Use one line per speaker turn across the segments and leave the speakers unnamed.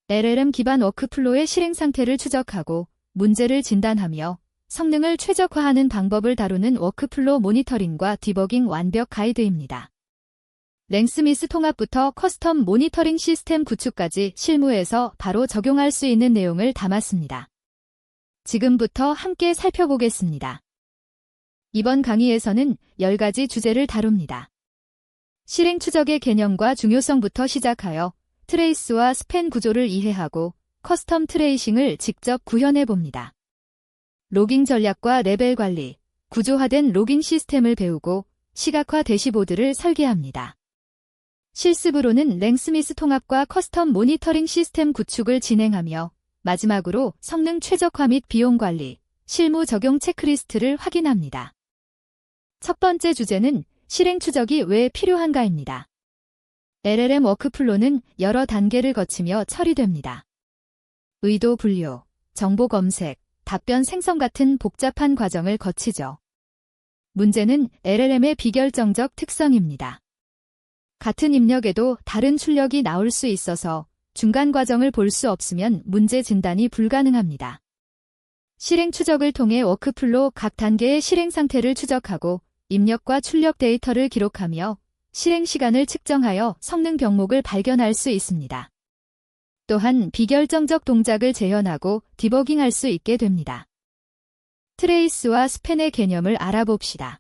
LLM 기반 워크플로의 실행 상태를 추적하고 문제를 진단하며 성능을 최적화하는 방법을 다루는 워크플로 모니터링과 디버깅 완벽 가이드입니다. 랭스미스 통합부터 커스텀 모니터링 시스템 구축까지 실무에서 바로 적용할 수 있는 내용을 담았습니다. 지금부터 함께 살펴보겠습니다. 이번 강의에서는 10가지 주제를 다룹니다. 실행 추적의 개념과 중요성부터 시작하여 트레이스와 스팬 구조를 이해하고 커스텀 트레이싱을 직접 구현해 봅니다. 로깅 전략과 레벨 관리, 구조화된 로깅 시스템을 배우고 시각화 대시보드를 설계합니다. 실습으로는 랭스미스 통합과 커스텀 모니터링 시스템 구축을 진행하며 마지막으로 성능 최적화 및 비용 관리, 실무 적용 체크리스트를 확인합니다. 첫 번째 주제는 실행 추적이 왜 필요한가입니다. LLM 워크플로는 여러 단계를 거치며 처리됩니다. 의도 분류, 정보 검색, 답변 생성 같은 복잡한 과정을 거치죠. 문제는 LLM의 비결정적 특성입니다. 같은 입력에도 다른 출력이 나올 수 있어서 중간 과정을 볼 수 없으면 문제 진단이 불가능합니다. 실행 추적을 통해 워크플로 각 단계의 실행 상태를 추적하고 입력과 출력 데이터를 기록하며 실행 시간을 측정하여 성능 병목을 발견할 수 있습니다. 또한 비결정적 동작을 재현하고 디버깅할 수 있게 됩니다. 트레이스와 스팬의 개념을 알아봅시다.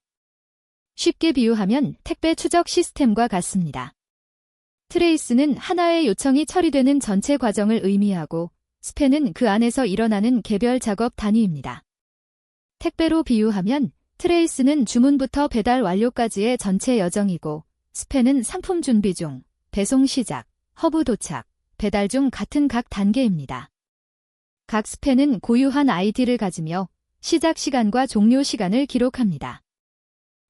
쉽게 비유하면 택배 추적 시스템과 같습니다. 트레이스는 하나의 요청이 처리되는 전체 과정을 의미하고 스팬은 그 안에서 일어나는 개별 작업 단위입니다. 택배로 비유하면 트레이스는 주문부터 배달 완료까지의 전체 여정이고 스팬은 상품 준비 중, 배송 시작, 허브 도착, 배달 중 같은 각 단계입니다. 각 스팬은 고유한 아이디를 가지며 시작 시간과 종료 시간을 기록합니다.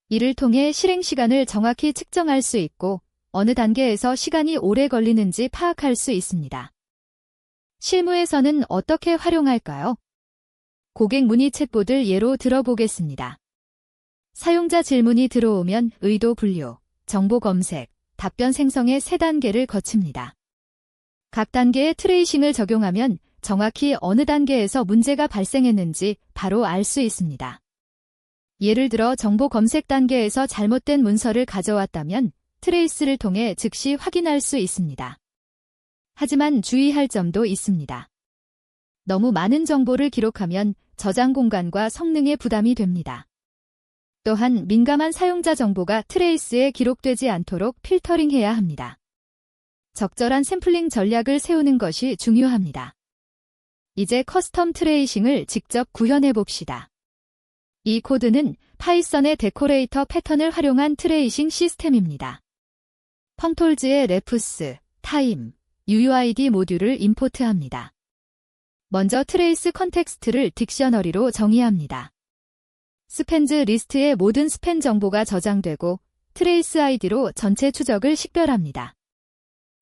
이를 통해 실행 시간을 정확히 측정할 수 있고 어느 단계에서 시간이 오래 걸리는지 파악할 수 있습니다. 실무에서는 어떻게 활용할까요? 고객 문의 챗봇을 예로 들어보겠습니다. 사용자 질문이 들어오면 의도 분류, 정보 검색, 답변 생성의 3단계를 거칩니다. 각 단계의 트레이싱을 적용하면 정확히 어느 단계에서 문제가 발생했는지 바로 알 수 있습니다. 예를 들어 정보 검색 단계에서 잘못된 문서를 가져왔다면 트레이스를 통해 즉시 확인할 수 있습니다. 하지만 주의할 점도 있습니다. 너무 많은 정보를 기록하면 저장 공간과 성능에 부담이 됩니다. 또한 민감한 사용자 정보가 트레이스에 기록되지 않도록 필터링해야 합니다. 적절한 샘플링 전략을 세우는 것이 중요합니다. 이제 커스텀 트레이싱을 직접 구현해 봅시다. 이 코드는 파이썬의 데코레이터 패턴을 활용한 트레이싱 시스템입니다. 펑톨즈의 레프스, 타임, UUID 모듈을 임포트합니다. 먼저 트레이스 컨텍스트를 딕셔너리로 정의합니다. 스팬즈 리스트에 모든 스팬 정보가 저장되고 트레이스 아이디로 전체 추적을 식별합니다.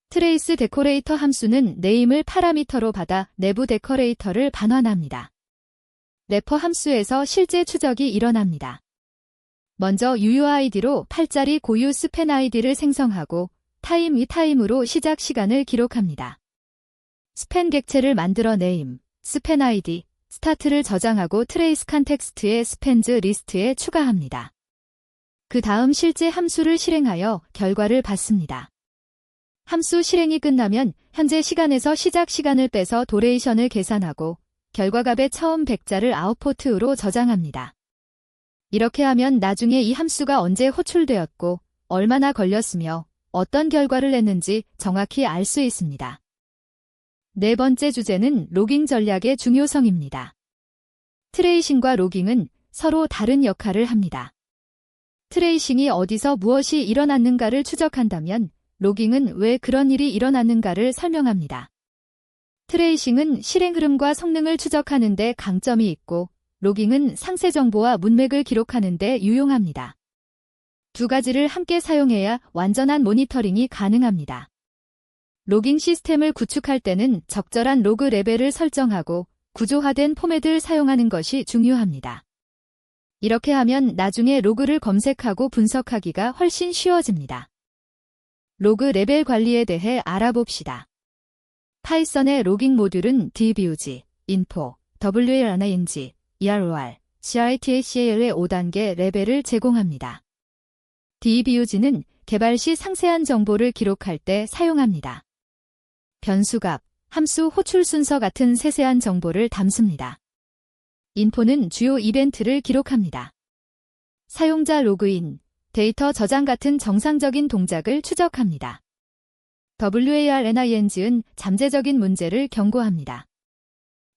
트레이스 데코레이터 함수는 네임을 파라미터로 받아 내부 데코레이터를 반환합니다. 래퍼 함수에서 실제 추적이 일어납니다. 먼저 UUID로 8자리 고유 스팬 아이디를 생성하고 타임 위 타임으로 시작 시간을 기록합니다. 스팬 객체를 만들어 네임, 스팬 아이디, 스타트를 저장하고 트레이스 컨텍스트의 스팬즈 리스트에 추가합니다. 그 다음 실제 함수를 실행하여 결과를 받습니다. 함수 실행이 끝나면 현재 시간에서 시작 시간을 빼서 도레이션을 계산하고 결과값의 처음 100자를 아웃포트로 저장합니다. 이렇게 하면 나중에 이 함수가 언제 호출되었고 얼마나 걸렸으며 어떤 결과를 냈는지 정확히 알 수 있습니다. 네 번째 주제는 로깅 전략의 중요성입니다. 트레이싱과 로깅은 서로 다른 역할을 합니다. 트레이싱이 어디서 무엇이 일어났는가를 추적한다면 로깅은 왜 그런 일이 일어났는가를 설명합니다. 트레이싱은 실행 흐름과 성능을 추적하는 데 강점이 있고 로깅은 상세 정보와 문맥을 기록하는 데 유용합니다. 두 가지를 함께 사용해야 완전한 모니터링이 가능합니다. 로깅 시스템을 구축할 때는 적절한 로그 레벨을 설정하고 구조화된 포맷을 사용하는 것이 중요합니다. 이렇게 하면 나중에 로그를 검색하고 분석하기가 훨씬 쉬워집니다. 로그 레벨 관리에 대해 알아봅시다. 파이썬의 로깅 모듈은 dbug, info, wrng, error, gitacal의 5단계 레벨을 제공합니다. dbug는 개발 시 상세한 정보를 기록할 때 사용합니다. 변수값, 함수 호출 순서 같은 세세한 정보를 담습니다. info는 주요 이벤트를 기록합니다. 사용자 로그인, 데이터 저장 같은 정상적인 동작을 추적합니다. warning은 잠재적인 문제를 경고합니다.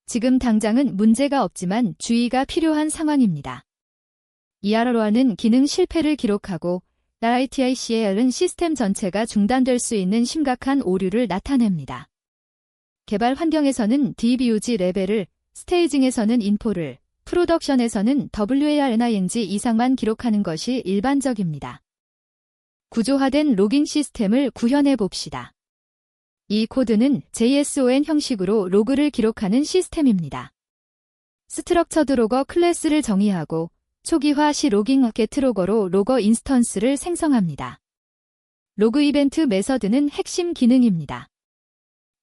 지금 당장은 문제가 없지만 주의가 필요한 상황입니다. error는 기능 실패를 기록하고 gitacal은 시스템 전체가 중단될 수 있는 심각한 오류를 나타냅니다. 개발 환경에서는 dbug 레벨을, 스테이징에서는 info를, 프로덕션에서는 warning 이상만 기록하는 것이 일반적입니다. 구조화된 로깅 시스템을 구현해 봅시다. 이 코드는 JSON 형식으로 로그를 기록하는 시스템입니다. 스트럭처드 로거 클래스를 정의하고 초기화 시 로깅 get로거로 로거 인스턴스를 생성합니다. 로그 이벤트 메서드는 핵심 기능입니다.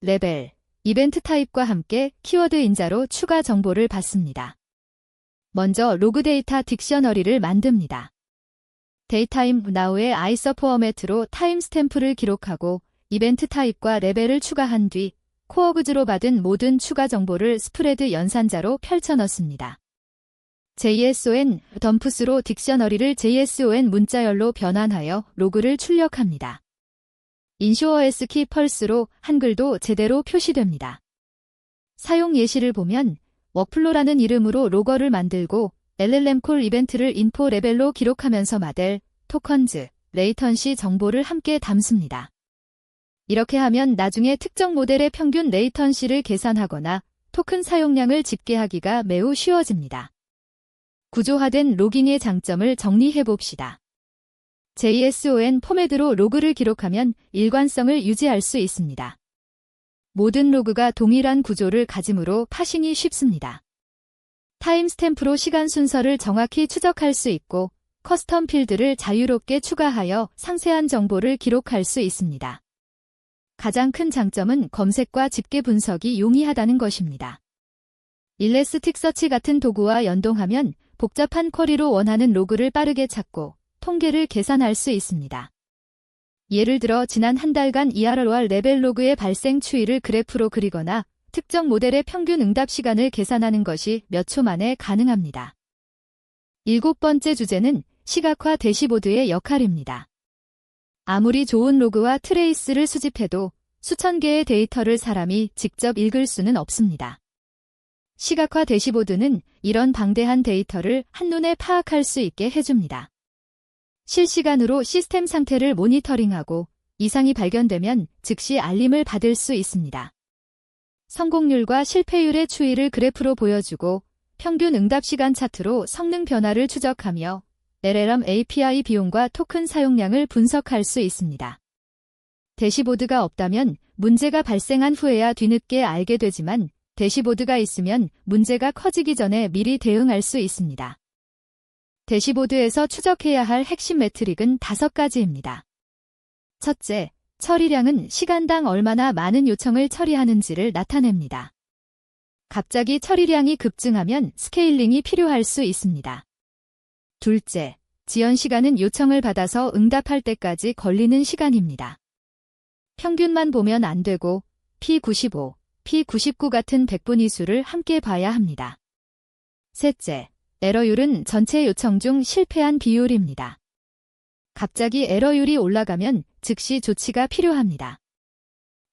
레벨, 이벤트 타입과 함께 키워드 인자로 추가 정보를 받습니다. 먼저 로그 데이터 딕셔너리를 만듭니다. 데이타임 now의 ISO 포맷으로 타임스탬프를 기록하고 이벤트 타입과 레벨을 추가한 뒤 코어그즈로 받은 모든 추가 정보를 스프레드 연산자로 펼쳐 넣습니다. JSON 덤프스로 딕셔너리를 JSON 문자열로 변환하여 로그를 출력합니다. 인쇼어 ASCII 펄스로 한글도 제대로 표시됩니다. 사용 예시를 보면 워크플로라는 이름으로 로거를 만들고 LLM 콜 이벤트를 인포 레벨로 기록하면서 마델, 토컨즈, 레이턴시 정보를 함께 담습니다. 이렇게 하면 나중에 특정 모델의 평균 레이턴시를 계산하거나 토큰 사용량을 집계하기가 매우 쉬워집니다. 구조화된 로깅의 장점을 정리해봅시다. JSON 포맷으로 로그를 기록하면 일관성을 유지할 수 있습니다. 모든 로그가 동일한 구조를 가지므로 파싱이 쉽습니다. 타임스탬프로 시간 순서를 정확히 추적할 수 있고 커스텀 필드를 자유롭게 추가하여 상세한 정보를 기록할 수 있습니다. 가장 큰 장점은 검색과 집계 분석이 용이하다는 것입니다. 일레스틱서치 같은 도구와 연동하면 복잡한 쿼리로 원하는 로그를 빠르게 찾고 통계를 계산할 수 있습니다. 예를 들어 지난 한 달간 ERR 레벨 로그의 발생 추이를 그래프로 그리거나 특정 모델의 평균 응답 시간을 계산하는 것이 몇 초 만에 가능합니다. 7번째 주제는 시각화 대시보드의 역할입니다. 아무리 좋은 로그와 트레이스를 수집해도 수천 개의 데이터를 사람이 직접 읽을 수는 없습니다. 시각화 대시보드는 이런 방대한 데이터를 한눈에 파악할 수 있게 해줍니다. 실시간으로 시스템 상태를 모니터링하고 이상이 발견되면 즉시 알림을 받을 수 있습니다. 성공률과 실패율의 추이를 그래프로 보여주고 평균 응답 시간 차트로 성능 변화를 추적하며 LLM API 비용과 토큰 사용량을 분석할 수 있습니다. 대시보드가 없다면 문제가 발생한 후에야 뒤늦게 알게 되지만 대시보드가 있으면 문제가 커지기 전에 미리 대응할 수 있습니다. 대시보드에서 추적해야 할 핵심 매트릭은 5가지입니다. 첫째, 처리량은 시간당 얼마나 많은 요청을 처리하는지를 나타냅니다. 갑자기 처리량이 급증하면 스케일링이 필요할 수 있습니다. 둘째, 지연 시간은 요청을 받아서 응답할 때까지 걸리는 시간입니다. 평균만 보면 안 되고 P95, P99 같은 백분위수를 함께 봐야 합니다. 셋째, 에러율은 전체 요청 중 실패한 비율입니다. 갑자기 에러율이 올라가면 즉시 조치가 필요합니다.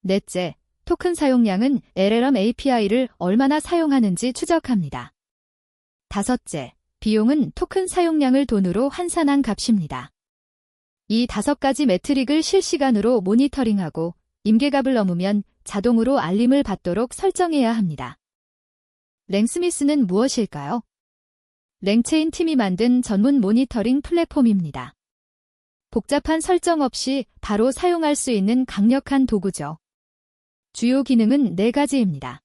넷째, 토큰 사용량은 LLM API를 얼마나 사용하는지 추적합니다. 다섯째, 비용은 토큰 사용량을 돈으로 환산한 값입니다. 이 5가지 매트릭을 실시간으로 모니터링하고 임계값을 넘으면 자동으로 알림을 받도록 설정해야 합니다. 랭스미스는 무엇일까요? 랭체인 팀이 만든 전문 모니터링 플랫폼입니다. 복잡한 설정 없이 바로 사용할 수 있는 강력한 도구죠. 주요 기능은 4가지입니다.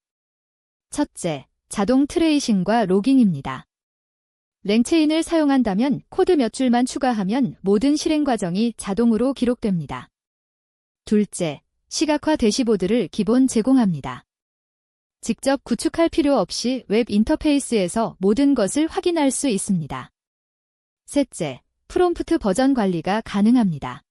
첫째, 자동 트레이싱과 로깅입니다. 랭체인을 사용한다면 코드 몇 줄만 추가하면 모든 실행 과정이 자동으로 기록됩니다. 둘째, 시각화 대시보드를 기본 제공합니다. 직접 구축할 필요 없이 웹 인터페이스에서 모든 것을 확인할 수 있습니다. 셋째, 프롬프트 버전 관리가 가능합니다.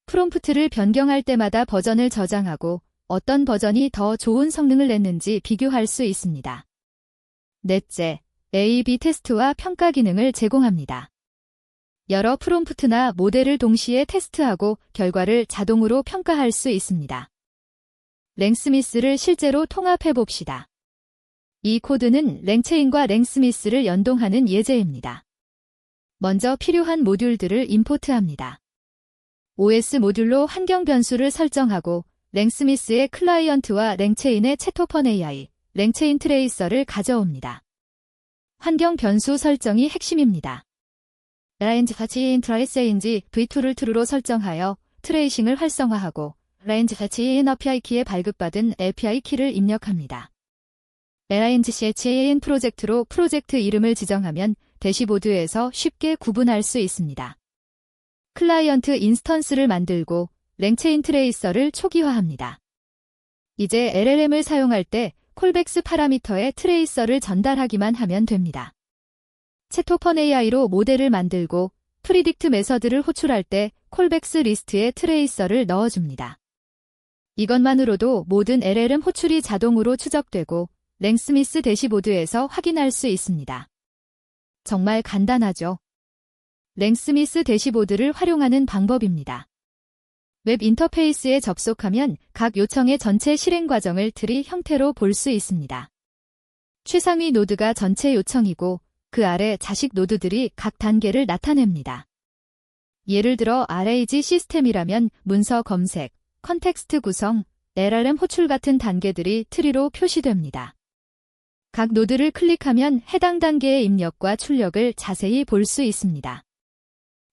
프롬프트를 변경할 때마다 버전을 저장하고 어떤 버전이 더 좋은 성능을 냈는지 비교할 수 있습니다. 넷째, A/B 테스트와 평가 기능을 제공합니다. 여러 프롬프트나 모델을 동시에 테스트하고 결과를 자동으로 평가할 수 있습니다. 랭스미스를 실제로 통합해 봅시다. 이 코드는 랭체인과 랭스미스를 연동하는 예제입니다. 먼저 필요한 모듈들을 임포트합니다. OS 모듈로 환경 변수를 설정하고 랭스미스의 클라이언트와 랭체인의 챗오펀 AI, 랭체인 트레이서를 가져옵니다. 환경 변수 설정이 핵심입니다. range in trace인지 v2를 true로 설정하여 트레이싱을 활성화하고 range in API 키에 발급받은 API 키를 입력합니다. range in 프로젝트로 프로젝트 이름을 지정하면 대시보드에서 쉽게 구분할 수 있습니다. 클라이언트 인스턴스를 만들고 랭체인 트레이서를 초기화합니다. 이제 LLM을 사용할 때 콜백스 파라미터에 트레이서를 전달하기만 하면 됩니다. 챗오펀 AI로 모델을 만들고 프리딕트 메서드를 호출할 때 콜백스 리스트에 트레이서를 넣어줍니다. 이것만으로도 모든 LLM 호출이 자동으로 추적되고 랭스미스 대시보드에서 확인할 수 있습니다. 정말 간단하죠? 랭스미스 대시보드를 활용하는 방법입니다. 웹 인터페이스에 접속하면 각 요청의 전체 실행 과정을 트리 형태로 볼 수 있습니다. 최상위 노드가 전체 요청이고 그 아래 자식 노드들이 각 단계를 나타냅니다. 예를 들어 RAG 시스템이라면 문서 검색, 컨텍스트 구성, LLM 호출 같은 단계들이 트리로 표시됩니다. 각 노드를 클릭하면 해당 단계의 입력과 출력을 자세히 볼 수 있습니다.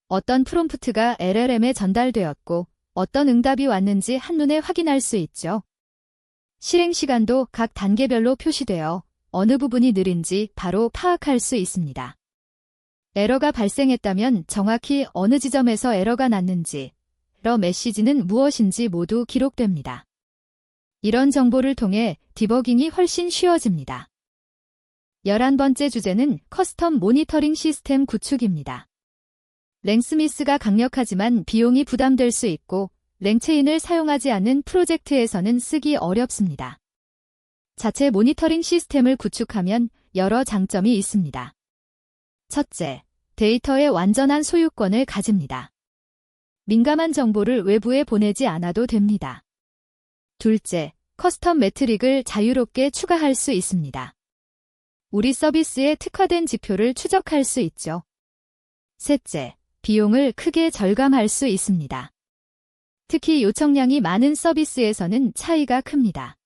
어떤 프롬프트가 LLM에 전달되었고 어떤 응답이 왔는지 한눈에 확인할 수 있죠. 실행 시간도 각 단계별로 표시되어 어느 부분이 느린지 바로 파악할 수 있습니다. 에러가 발생했다면 정확히 어느 지점에서 에러가 났는지, 에러 메시지는 무엇인지 모두 기록됩니다. 이런 정보를 통해 디버깅이 훨씬 쉬워집니다. 11번째 주제는 커스텀 모니터링 시스템 구축입니다. 랭스미스가 강력하지만 비용이 부담될 수 있고 랭체인을 사용하지 않는 프로젝트에서는 쓰기 어렵습니다. 자체 모니터링 시스템을 구축하면 여러 장점이 있습니다. 첫째, 데이터의 완전한 소유권을 가집니다. 민감한 정보를 외부에 보내지 않아도 됩니다. 둘째, 커스텀 매트릭을 자유롭게 추가할 수 있습니다. 우리 서비스에 특화된 지표를 추적할 수 있죠. 셋째, 비용을 크게 절감할 수 있습니다. 특히 요청량이 많은 서비스에서는 차이가 큽니다.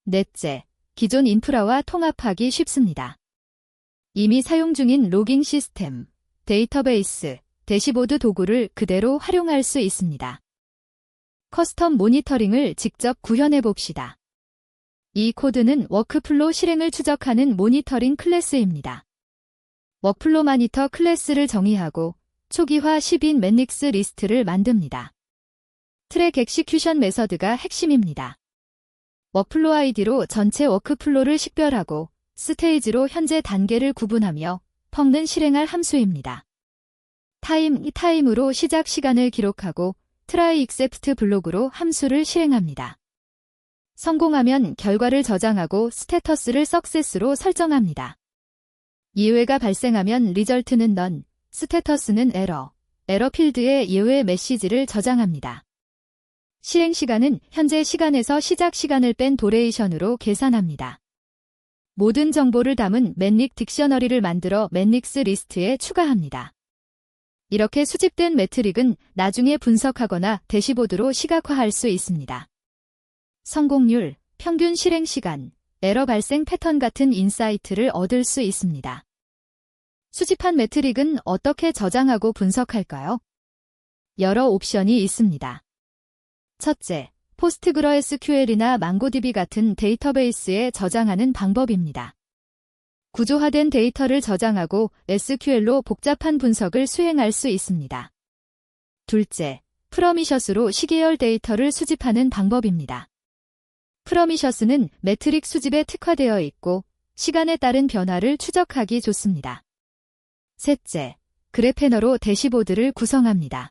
넷째, 기존 인프라와 통합하기 쉽습니다. 이미 사용 중인 로깅 시스템, 데이터베이스, 대시보드 도구를 그대로 활용할 수 있습니다. 커스텀 모니터링을 직접 구현해 봅시다. 이 코드는 워크플로 실행을 추적하는 모니터링 클래스입니다. 워크플로 마니터 클래스를 정의하고 초기화 10인 매닉스 리스트를 만듭니다. 트랙 엑시큐션 메서드가 핵심입니다. 워크플로 아이디로 전체 워크플로를 식별하고 스테이지로 현재 단계를 구분하며 펑는 실행할 함수입니다. 타임으로 시작 시간을 기록하고 try except 블록으로 함수를 실행합니다. 성공하면 결과를 저장하고 스테터스를 success로 설정합니다. 예외가 발생하면 리절트는 none, 스테터스는 에러 필드에 예외 메시지를 저장합니다. 실행 시간은 현재 시간에서 시작 시간을 뺀 도레이션으로 계산합니다. 모든 정보를 담은 매닉 딕셔너리를 만들어 매닉스 리스트에 추가합니다. 이렇게 수집된 매트릭은 나중에 분석하거나 대시보드로 시각화할 수 있습니다. 성공률, 평균 실행 시간, 에러 발생 패턴 같은 인사이트를 얻을 수 있습니다. 수집한 매트릭은 어떻게 저장하고 분석할까요? 여러 옵션이 있습니다. 첫째, 포스트그레스QL이나 망고DB 같은 데이터베이스에 저장하는 방법입니다. 구조화된 데이터를 저장하고 SQL로 복잡한 분석을 수행할 수 있습니다. 둘째, 프로미셔스로 시계열 데이터를 수집하는 방법입니다. 프로미셔스는 매트릭 수집에 특화되어 있고 시간에 따른 변화를 추적하기 좋습니다. 셋째, 그래페너로 대시보드를 구성합니다.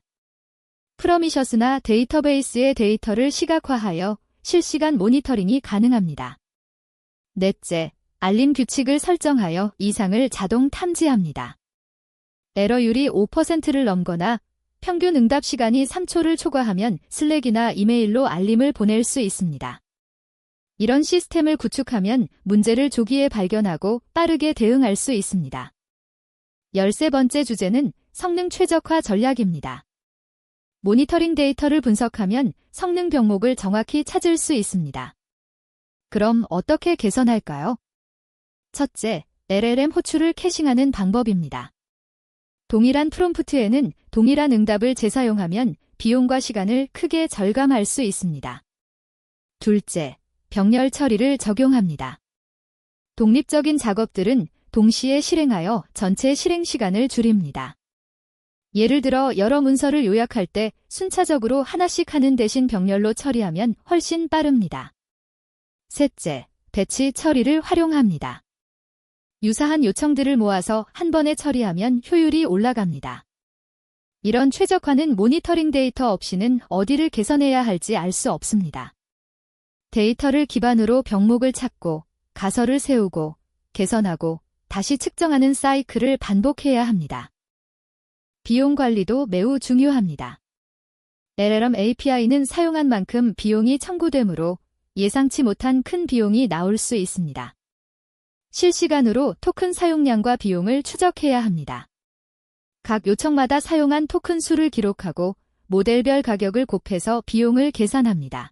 프로미셔스나 데이터베이스의 데이터를 시각화하여 실시간 모니터링이 가능합니다. 넷째, 알림 규칙을 설정하여 이상을 자동 탐지합니다. 에러율이 5%를 넘거나 평균 응답 시간이 3초를 초과하면 슬랙이나 이메일로 알림을 보낼 수 있습니다. 이런 시스템을 구축하면 문제를 조기에 발견하고 빠르게 대응할 수 있습니다. 13번째 주제는 성능 최적화 전략입니다. 모니터링 데이터를 분석하면 성능 병목을 정확히 찾을 수 있습니다. 그럼 어떻게 개선할까요? 첫째, LLM 호출을 캐싱하는 방법입니다. 동일한 프롬프트에는 동일한 응답을 재사용하면 비용과 시간을 크게 절감할 수 있습니다. 둘째, 병렬 처리를 적용합니다. 독립적인 작업들은 동시에 실행하여 전체 실행 시간을 줄입니다. 예를 들어 여러 문서를 요약할 때 순차적으로 하나씩 하는 대신 병렬로 처리하면 훨씬 빠릅니다. 셋째, 배치 처리를 활용합니다. 유사한 요청들을 모아서 한 번에 처리하면 효율이 올라갑니다. 이런 최적화는 모니터링 데이터 없이는 어디를 개선해야 할지 알 수 없습니다. 데이터를 기반으로 병목을 찾고 가설을 세우고 개선하고 다시 측정하는 사이클을 반복해야 합니다. 비용 관리도 매우 중요합니다. LLM API는 사용한 만큼 비용이 청구되므로 예상치 못한 큰 비용이 나올 수 있습니다. 실시간으로 토큰 사용량과 비용을 추적해야 합니다. 각 요청마다 사용한 토큰 수를 기록하고 모델별 가격을 곱해서 비용을 계산합니다.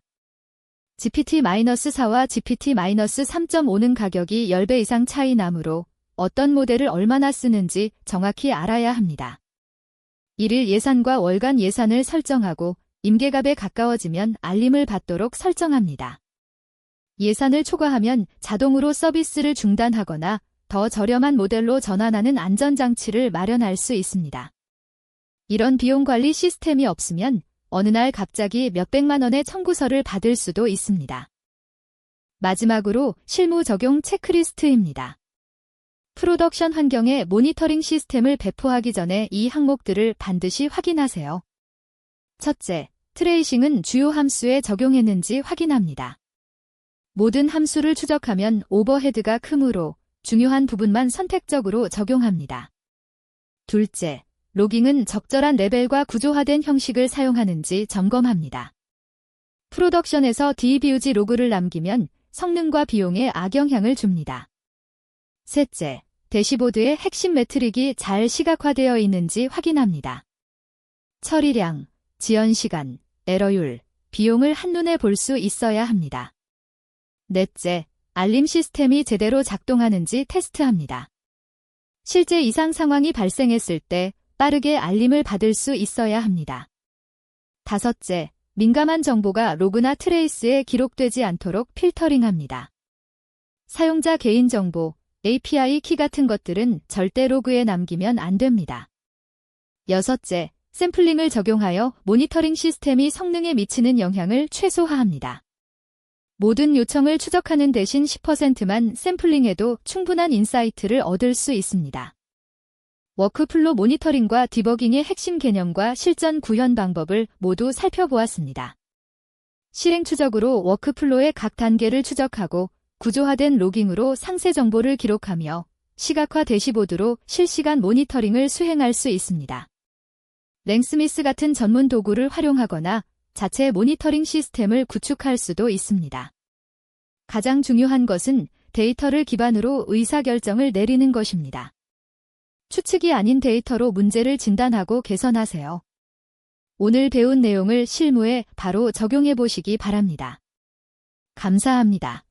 GPT-4와 GPT-3.5는 가격이 10배 이상 차이 나므로 어떤 모델을 얼마나 쓰는지 정확히 알아야 합니다. 일일 예산과 월간 예산을 설정하고 임계값에 가까워지면 알림을 받도록 설정합니다. 예산을 초과하면 자동으로 서비스를 중단하거나 더 저렴한 모델로 전환하는 안전장치를 마련할 수 있습니다. 이런 비용 관리 시스템이 없으면 어느 날 갑자기 몇백만 원의 청구서를 받을 수도 있습니다. 마지막으로 실무 적용 체크리스트입니다. 프로덕션 환경에 모니터링 시스템을 배포하기 전에 이 항목들을 반드시 확인하세요. 첫째, 트레이싱은 주요 함수에 적용했는지 확인합니다. 모든 함수를 추적하면 오버헤드가 크므로 중요한 부분만 선택적으로 적용합니다. 둘째, 로깅은 적절한 레벨과 구조화된 형식을 사용하는지 점검합니다. 프로덕션에서 DBUG 로그를 남기면 성능과 비용에 악영향을 줍니다. 셋째, 대시보드의 핵심 매트릭이 잘 시각화되어 있는지 확인합니다. 처리량, 지연 시간, 에러율, 비용을 한눈에 볼 수 있어야 합니다. 넷째, 알림 시스템이 제대로 작동하는지 테스트합니다. 실제 이상 상황이 발생했을 때 빠르게 알림을 받을 수 있어야 합니다. 다섯째, 민감한 정보가 로그나 트레이스에 기록되지 않도록 필터링합니다. 사용자 개인정보, API 키 같은 것들은 절대 로그에 남기면 안 됩니다. 여섯째, 샘플링을 적용하여 모니터링 시스템이 성능에 미치는 영향을 최소화합니다. 모든 요청을 추적하는 대신 10%만 샘플링해도 충분한 인사이트를 얻을 수 있습니다. 워크플로 모니터링과 디버깅의 핵심 개념과 실전 구현 방법을 모두 살펴보았습니다. 실행 추적으로 워크플로의 각 단계를 추적하고 구조화된 로깅으로 상세 정보를 기록하며 시각화 대시보드로 실시간 모니터링을 수행할 수 있습니다. 랭스미스 같은 전문 도구를 활용하거나 자체 모니터링 시스템을 구축할 수도 있습니다. 가장 중요한 것은 데이터를 기반으로 의사결정을 내리는 것입니다. 추측이 아닌 데이터로 문제를 진단하고 개선하세요. 오늘 배운 내용을 실무에 바로 적용해 보시기 바랍니다. 감사합니다.